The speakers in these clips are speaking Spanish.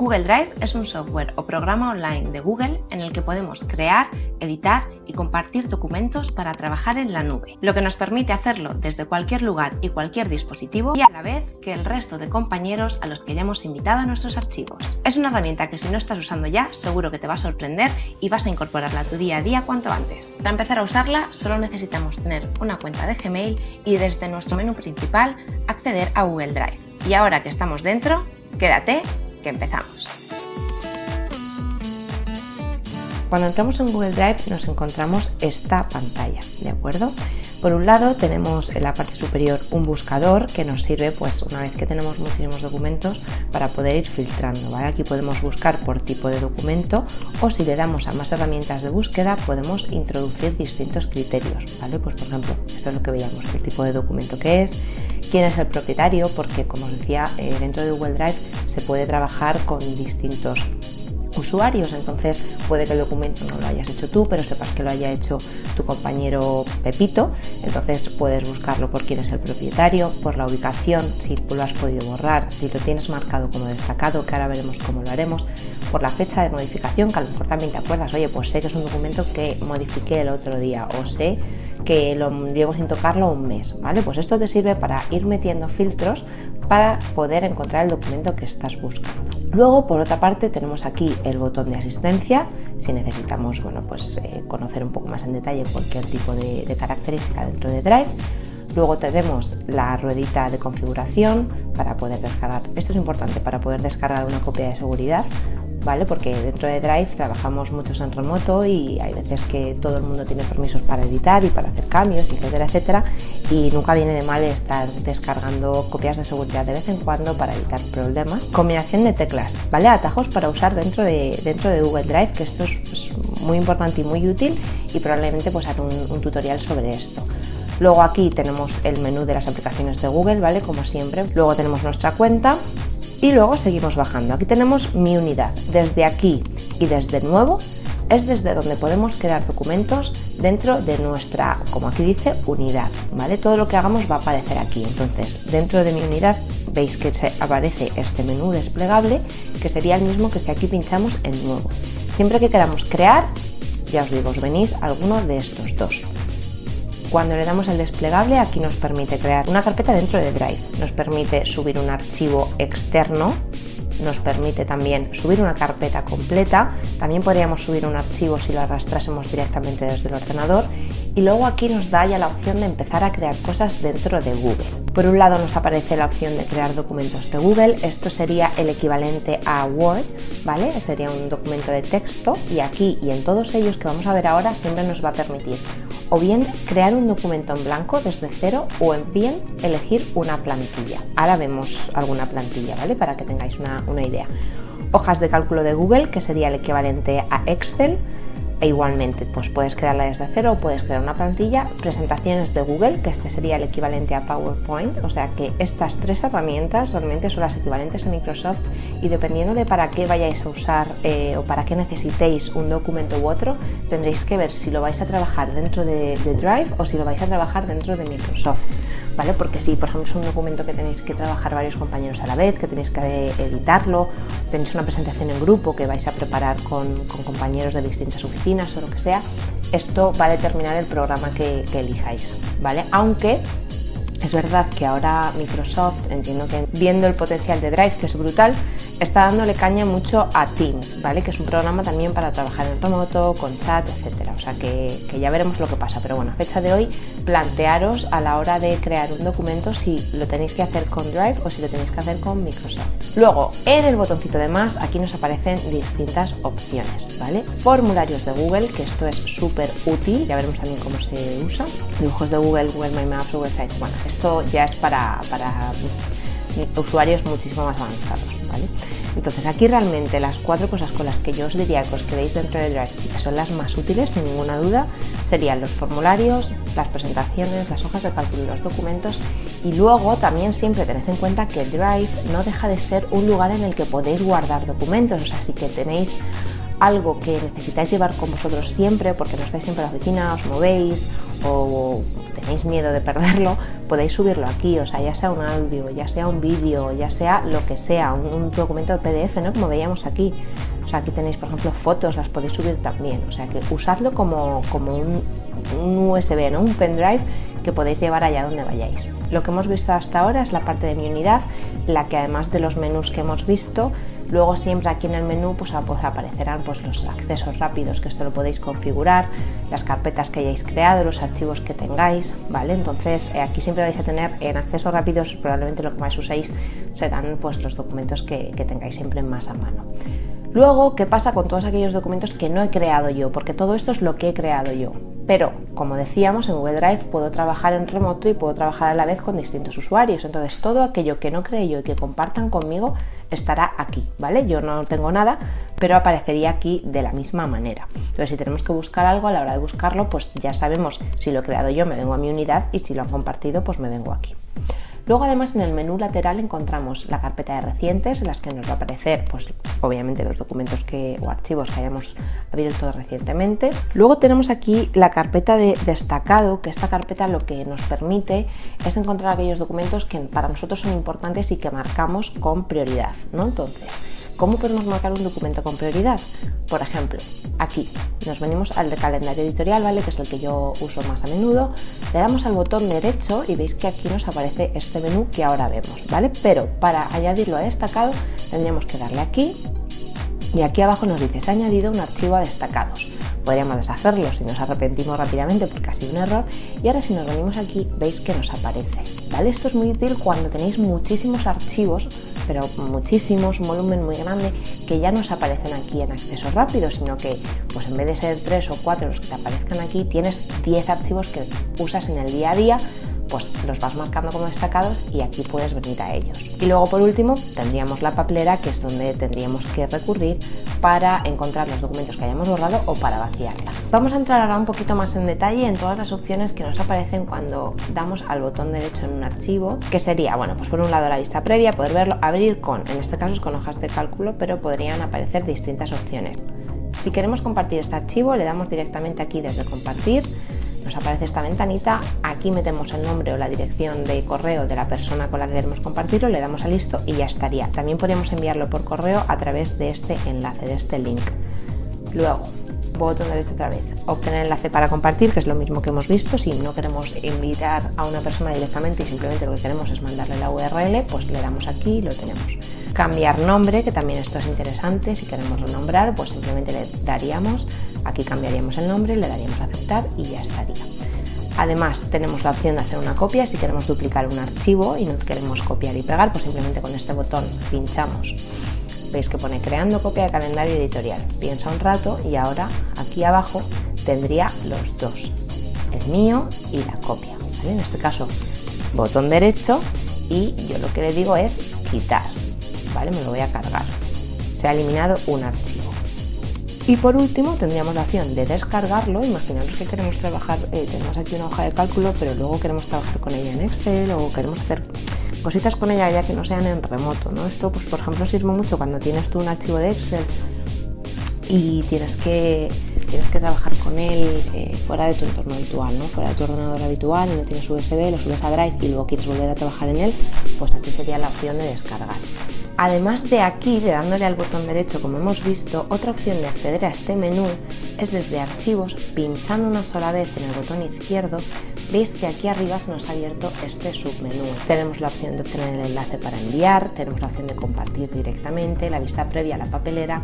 Google Drive es un software o programa online de Google en el que podemos crear, editar y compartir documentos para trabajar en la nube, lo que nos permite hacerlo desde cualquier lugar y cualquier dispositivo y a la vez que el resto de compañeros a los que hayamos invitado a nuestros archivos. Es una herramienta que si no estás usando ya, seguro que te va a sorprender y vas a incorporarla a tu día a día cuanto antes. Para empezar a usarla, solo necesitamos tener una cuenta de Gmail y desde nuestro menú principal acceder a Google Drive. Y ahora que estamos dentro, quédate que empezamos. Cuando entramos en Google Drive nos encontramos esta pantalla, ¿de acuerdo? Por un lado tenemos en la parte superior un buscador que nos sirve, pues una vez que tenemos muchísimos documentos, para poder ir filtrando, ¿vale? Aquí podemos buscar por tipo de documento o si le damos a más herramientas de búsqueda podemos introducir distintos criterios, ¿vale? Pues por ejemplo, esto es lo que veíamos, el tipo de documento que es, quién es el propietario, porque como os decía, dentro de Google Drive se puede trabajar con distintos usuarios, entonces puede que el documento no lo hayas hecho tú, pero sepas que lo haya hecho tu compañero Pepito, entonces puedes buscarlo por quién es el propietario, por la ubicación, si lo has podido borrar, si lo tienes marcado como destacado, que ahora veremos cómo lo haremos, por la fecha de modificación, que a lo mejor también te acuerdas, oye, pues sé que es un documento que modifiqué el otro día, o sé que lo llevo sin tocarlo un mes, ¿vale? Pues esto te sirve para ir metiendo filtros para poder encontrar el documento que estás buscando. Luego, por otra parte, tenemos aquí el botón de asistencia, si necesitamos, bueno, pues conocer un poco más en detalle cualquier tipo de característica dentro de Drive. Luego tenemos la ruedita de configuración para poder descargar, esto es importante, para poder descargar una copia de seguridad, ¿vale? Porque dentro de Drive trabajamos muchos en remoto y hay veces que todo el mundo tiene permisos para editar y para hacer cambios, etcétera, etcétera, y nunca viene de mal estar descargando copias de seguridad de vez en cuando para evitar problemas. Combinación de teclas, ¿vale? Atajos para usar dentro de Google Drive, que esto es muy importante y muy útil y probablemente pues haré un tutorial sobre esto. Luego aquí tenemos el menú de las aplicaciones de Google, ¿vale? Como siempre. Luego tenemos nuestra cuenta. Y luego seguimos bajando. Aquí tenemos mi unidad. Desde aquí y desde nuevo es desde donde podemos crear documentos dentro de nuestra, como aquí dice, unidad, ¿vale? Todo lo que hagamos va a aparecer aquí. Entonces, dentro de mi unidad veis que aparece este menú desplegable, que sería el mismo que si aquí pinchamos en nuevo. Siempre que queramos crear, ya os digo, os venís a alguno de estos dos. Cuando le damos el desplegable, aquí nos permite crear una carpeta dentro de Drive, nos permite subir un archivo externo, nos permite también subir una carpeta completa, también podríamos subir un archivo si lo arrastrásemos directamente desde el ordenador y luego aquí nos da ya la opción de empezar a crear cosas dentro de Google. Por un lado nos aparece la opción de crear documentos de Google, esto sería el equivalente a Word, ¿vale? Sería un documento de texto y aquí y en todos ellos que vamos a ver ahora siempre nos va a permitir o bien crear un documento en blanco desde cero o bien elegir una plantilla. Ahora vemos alguna plantilla, ¿vale? Para que tengáis una idea. Hojas de cálculo de Google, que sería el equivalente a Excel. E igualmente, pues puedes crearla desde cero o puedes crear una plantilla. Presentaciones de Google, que este sería el equivalente a PowerPoint, o sea que estas tres herramientas realmente son las equivalentes a Microsoft y dependiendo de para qué vayáis a usar o para qué necesitéis un documento u otro, tendréis que ver si lo vais a trabajar dentro de Drive o si lo vais a trabajar dentro de Microsoft, ¿vale? Porque si, por ejemplo, es un documento que tenéis que trabajar varios compañeros a la vez, que tenéis que editarlo, tenéis una presentación en grupo que vais a preparar con compañeros de distintas oficinas o lo que sea, esto va a determinar el programa que elijáis, ¿vale? Aunque es verdad que ahora Microsoft, entiendo que viendo el potencial de Drive, que es brutal, está dándole caña mucho a Teams, ¿vale? Que es un programa también para trabajar en remoto, con chat, etcétera. O sea que ya veremos lo que pasa. Pero bueno, a fecha de hoy, plantearos a la hora de crear un documento si lo tenéis que hacer con Drive o si lo tenéis que hacer con Microsoft. Luego, en el botoncito de más, aquí nos aparecen distintas opciones, ¿vale? Formularios de Google, que esto es súper útil. Ya veremos también cómo se usa. Dibujos de Google, Google My Maps, Google Sites. Bueno, esto ya es para usuarios muchísimo más avanzados, ¿vale? Entonces aquí realmente las 4 cosas con las que yo os diría que os quedéis dentro de Drive y que son las más útiles, sin ninguna duda, serían los formularios, las presentaciones, las hojas de cálculo y los documentos. Y luego también siempre tened en cuenta que Drive no deja de ser un lugar en el que podéis guardar documentos, o sea, si que tenéis algo que necesitáis llevar con vosotros siempre, porque no estáis siempre en la oficina, os movéis o tenéis miedo de perderlo, podéis subirlo aquí, o sea, ya sea un audio, ya sea un vídeo, ya sea lo que sea, un documento de PDF, ¿no? Como veíamos aquí. O sea, aquí tenéis, por ejemplo, fotos, las podéis subir también, o sea, que usadlo como un USB, ¿no? Un pendrive que podéis llevar allá donde vayáis. Lo que hemos visto hasta ahora es la parte de mi unidad, la que además de los menús que hemos visto, luego siempre aquí en el menú pues aparecerán pues los accesos rápidos, que esto lo podéis configurar, las carpetas que hayáis creado, los archivos que tengáis, ¿vale? Entonces aquí siempre vais a tener en accesos rápidos, probablemente lo que más uséis serán pues los documentos que tengáis siempre más a mano. Luego, ¿qué pasa con todos aquellos documentos que no he creado yo? Porque todo esto es lo que he creado yo. Pero, como decíamos, en Google Drive puedo trabajar en remoto y puedo trabajar a la vez con distintos usuarios. Entonces, todo aquello que no creé yo y que compartan conmigo estará aquí, ¿vale? Yo no tengo nada, pero aparecería aquí de la misma manera. Entonces, si tenemos que buscar algo, a la hora de buscarlo, pues ya sabemos si lo he creado yo, me vengo a mi unidad, y si lo han compartido, pues me vengo aquí. Luego, además, en el menú lateral encontramos la carpeta de recientes, en las que nos va a aparecer, pues obviamente, los documentos o archivos que hayamos abierto recientemente. Luego tenemos aquí la carpeta de destacado, que esta carpeta lo que nos permite es encontrar aquellos documentos que para nosotros son importantes y que marcamos con prioridad, ¿no? Entonces, ¿cómo podemos marcar un documento con prioridad? Por ejemplo, aquí nos venimos al de calendario editorial, ¿vale? Que es el que yo uso más a menudo. Le damos al botón derecho y veis que aquí nos aparece este menú que ahora vemos, ¿vale? Pero para añadirlo a destacado tendríamos que darle aquí y aquí abajo nos dice: se ha añadido un archivo a destacados. Podríamos deshacerlo si nos arrepentimos rápidamente porque ha sido un error, y ahora si nos venimos aquí veis que nos aparece, ¿vale? Esto es muy útil cuando tenéis muchísimos archivos, pero muchísimos, un volumen muy grande, que ya no os aparecen aquí en acceso rápido, sino que pues en vez de ser 3 o 4 los que te aparezcan aquí, tienes 10 archivos que usas en el día a día, pues los vas marcando como destacados y aquí puedes venir a ellos. Y luego, por último, tendríamos la papelera, que es donde tendríamos que recurrir para encontrar los documentos que hayamos borrado o para vaciarla. Vamos a entrar ahora un poquito más en detalle en todas las opciones que nos aparecen cuando damos al botón derecho en un archivo, que sería, bueno, pues por un lado la vista previa, poder verlo, abrir con, en este caso es con hojas de cálculo, pero podrían aparecer distintas opciones. Si queremos compartir este archivo, le damos directamente aquí desde compartir. Nos aparece esta ventanita, aquí metemos el nombre o la dirección de correo de la persona con la que queremos compartirlo, le damos a listo y ya estaría. También podríamos enviarlo por correo a través de este enlace, de este link. Luego, botón derecho otra vez, obtener enlace para compartir, que es lo mismo que hemos visto. Si no queremos invitar a una persona directamente y simplemente lo que queremos es mandarle la URL, pues le damos aquí y lo tenemos. Cambiar nombre, que también esto es interesante. Si queremos renombrar, pues simplemente le daríamos, aquí cambiaríamos el nombre, le daríamos a aceptar y ya estaría. Además, tenemos la opción de hacer una copia. Si queremos duplicar un archivo y no queremos copiar y pegar, pues simplemente con este botón pinchamos. Veis que pone creando copia de calendario editorial. Piensa un rato y ahora aquí abajo tendría los dos, el mío y la copia, ¿vale? En este caso, botón derecho y yo lo que le digo es quitar, ¿vale? Me lo voy a cargar. Se ha eliminado un archivo. Y por último tendríamos la opción de descargarlo. Imaginaos que queremos trabajar, tenemos aquí una hoja de cálculo, pero luego queremos trabajar con ella en Excel o queremos hacer cositas con ella ya que no sean en remoto, ¿no? Esto, pues por ejemplo, sirve mucho cuando tienes tú un archivo de Excel y tienes que trabajar con él fuera de tu entorno habitual, ¿no? Fuera de tu ordenador habitual y no tienes USB, lo subes a Drive y luego quieres volver a trabajar en él, pues aquí sería la opción de descargar. Además de aquí, de dándole al botón derecho, como hemos visto, otra opción de acceder a este menú es desde archivos, pinchando una sola vez en el botón izquierdo. Veis que aquí arriba se nos ha abierto este submenú. Tenemos la opción de obtener el enlace para enviar, tenemos la opción de compartir directamente, la vista previa, la papelera.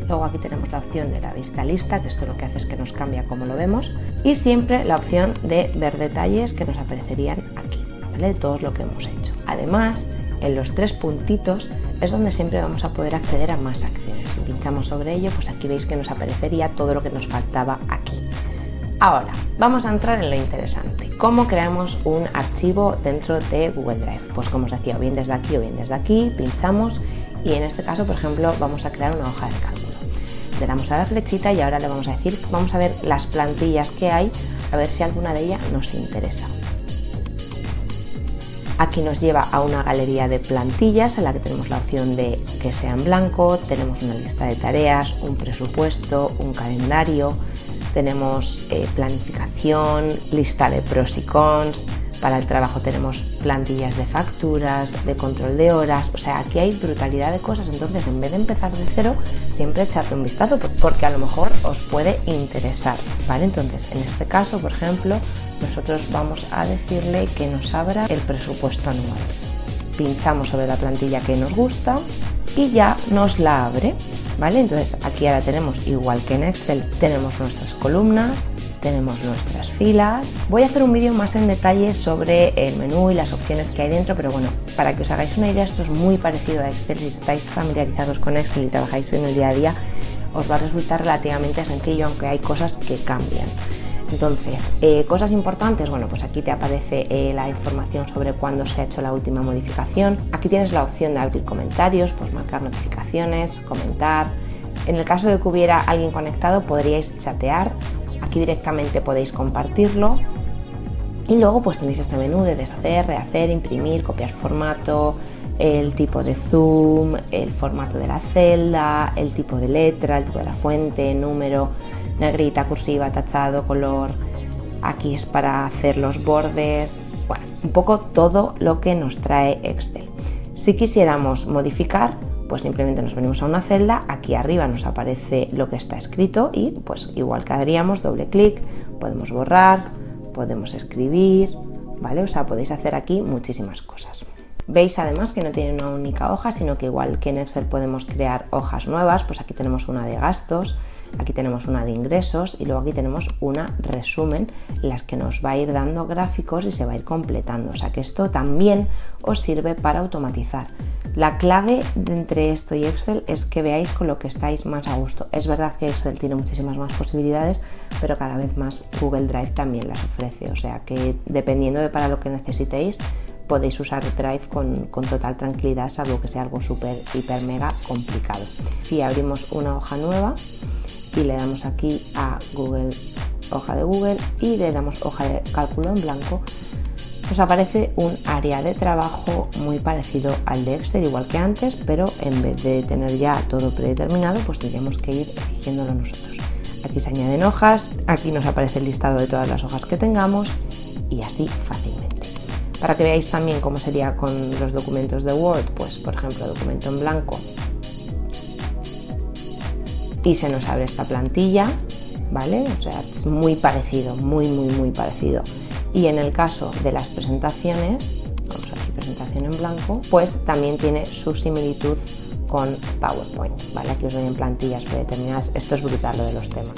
Luego aquí tenemos la opción de la vista lista, que esto lo que hace es que nos cambia como lo vemos. Y siempre la opción de ver detalles, que nos aparecerían aquí, ¿vale? De todo lo que hemos hecho. Además, en los 3 puntitos es donde siempre vamos a poder acceder a más acciones. Si pinchamos sobre ello, pues aquí veis que nos aparecería todo lo que nos faltaba aquí. Ahora, vamos a entrar en lo interesante. ¿Cómo creamos un archivo dentro de Google Drive? Pues como os decía, o bien desde aquí, pinchamos y en este caso, por ejemplo, vamos a crear una hoja de cálculo. Le damos a la flechita y ahora le vamos a decir, vamos a ver las plantillas que hay, a ver si alguna de ellas nos interesa. Aquí Aquí nos lleva a una galería de plantillas en la que tenemos la opción de que sea en blanco, tenemos una lista de tareas, un presupuesto, un calendario, tenemos planificación, lista de pros y cons. Para el trabajo tenemos plantillas de facturas, de control de horas, o sea, aquí hay brutalidad de cosas. Entonces, en vez de empezar de cero, siempre echarle un vistazo porque a lo mejor os puede interesar, ¿vale? Entonces, en este caso, por ejemplo, nosotros vamos a decirle que nos abra el presupuesto anual. Pinchamos sobre la plantilla que nos gusta y ya nos la abre, ¿vale? Entonces, aquí ahora tenemos, igual que en Excel, tenemos nuestras columnas, tenemos nuestras filas. Voy a hacer un vídeo más en detalle sobre el menú y las opciones que hay dentro, pero bueno, para que os hagáis una idea, esto es muy parecido a Excel. Si estáis familiarizados con Excel y trabajáis en el día a día, os va a resultar relativamente sencillo, aunque hay cosas que cambian. Entonces, cosas importantes, bueno, pues aquí te aparece la información sobre cuándo se ha hecho la última modificación. Aquí tienes la opción de abrir comentarios, pues marcar notificaciones, comentar. En el caso de que hubiera alguien conectado, podríais chatear. Aquí directamente podéis compartirlo y luego pues tenéis este menú de deshacer, rehacer, imprimir, copiar formato, el tipo de zoom, el formato de la celda, el tipo de letra, el tipo de la fuente, número, negrita, cursiva, tachado, color. Aquí es para hacer los bordes, bueno, un poco todo lo que nos trae Excel. Si quisiéramos modificar, pues simplemente nos venimos a una celda, aquí arriba nos aparece lo que está escrito y pues igual que haríamos, doble clic, podemos borrar, podemos escribir, ¿vale? O sea, podéis hacer aquí muchísimas cosas. Veis además que no tiene una única hoja, sino que igual que en Excel podemos crear hojas nuevas, pues aquí tenemos una de gastos, aquí tenemos una de ingresos y luego aquí tenemos una resumen en las que nos va a ir dando gráficos y se va a ir completando. O sea que esto también os sirve para automatizar. La clave de entre esto y Excel es que veáis con lo que estáis más a gusto. Es verdad que Excel tiene muchísimas más posibilidades, pero cada vez más Google Drive también las ofrece. O sea que dependiendo de para lo que necesitéis, podéis usar Drive con total tranquilidad, salvo que sea algo súper, hiper, mega complicado. Si abrimos una hoja nueva y le damos aquí a Google, hoja de Google, y le damos hoja de cálculo en blanco, nos aparece un área de trabajo muy parecido al de Excel, igual que antes, pero en vez de tener ya todo predeterminado, pues tendríamos que ir eligiéndolo nosotros. Aquí se añaden hojas, aquí nos aparece el listado de todas las hojas que tengamos y así fácilmente. Para que veáis también cómo sería con los documentos de Word, pues por ejemplo, documento en blanco, y se nos abre esta plantilla, ¿vale? O sea, es muy parecido, muy parecido. Y en el caso de las presentaciones, vamos aquí, presentación en blanco, pues también tiene su similitud con PowerPoint, ¿vale? Aquí os doy en plantillas predeterminadas. Esto es brutal, lo de los temas.